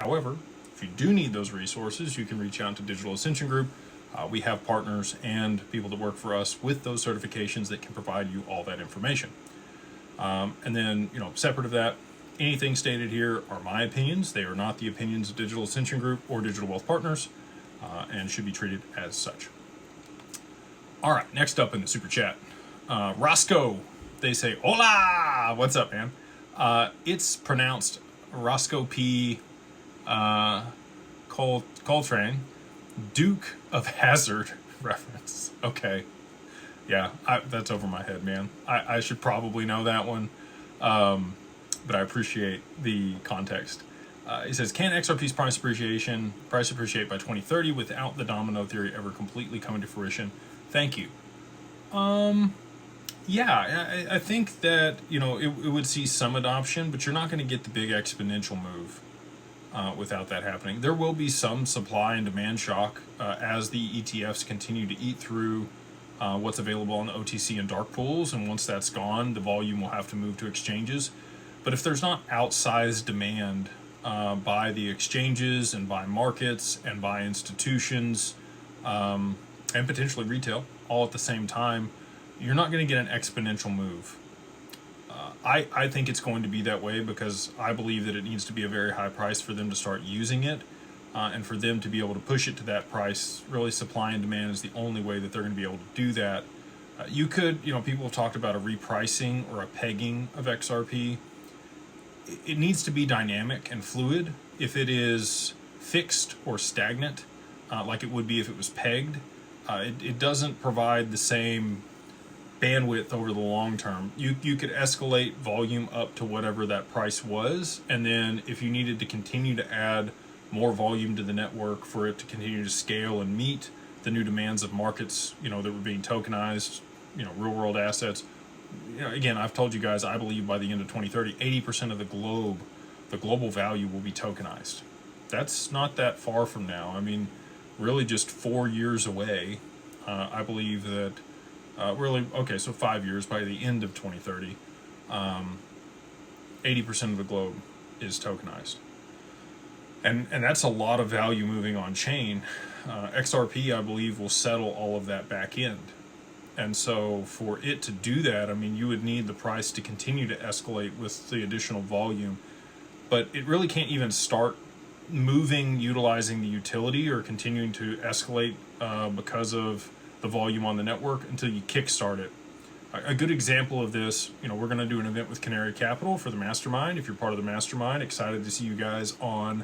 However, if you do need those resources, you can reach out to Digital Ascension Group. We have partners and people that work for us with those certifications that can provide you all that information. And then, separate of that, anything stated here are my opinions. They are not the opinions of Digital Ascension Group or Digital Wealth Partners, and should be treated as such. All right, next up in the super chat, Roscoe. They say, "Hola!" What's up, man? It's pronounced Roscoe P. Coltrane, Duke of Hazzard reference. Okay. Yeah, that's over my head, man. I should probably know that one, but I appreciate the context. He says, can XRP's price appreciate by 2030 without the domino theory ever completely coming to fruition? Thank you. Yeah, I think that, it would see some adoption, but you're not going to get the big exponential move without that happening. There will be some supply and demand shock as the ETFs continue to eat through what's available on the OTC and dark pools, and once that's gone, the volume will have to move to exchanges. But if there's not outsized demand by the exchanges and by markets and by institutions and potentially retail all at the same time, you're not going to get an exponential move. I think it's going to be that way because I believe that it needs to be a very high price for them to start using it, and for them to be able to push it to that price. Really, supply and demand is the only way that they're going to be able to do that. You could, people have talked about a repricing or a pegging of XRP. It needs to be dynamic and fluid. If it is fixed or stagnant, like it would be if it was pegged, it doesn't provide the same bandwidth over the long term. You could escalate volume up to whatever that price was, and then if you needed to continue to add more volume to the network for it to continue to scale and meet the new demands of markets, that were being tokenized, real world assets. Again, I've told you guys, I believe by the end of 2030, 80% of the global value will be tokenized. That's not that far from now. I mean, really just 4 years away. I believe that so 5 years, by the end of 2030, 80% of the globe is tokenized. And that's a lot of value moving on chain. XRP, I believe, will settle all of that back end. And so for it to do that, I mean, you would need the price to continue to escalate with the additional volume. But it really can't even start moving, utilizing the utility or continuing to escalate because of the volume on the network until you kickstart it. A good example of this, we're going to do an event with Canary Capital for the Mastermind. If you're part of the Mastermind, excited to see you guys on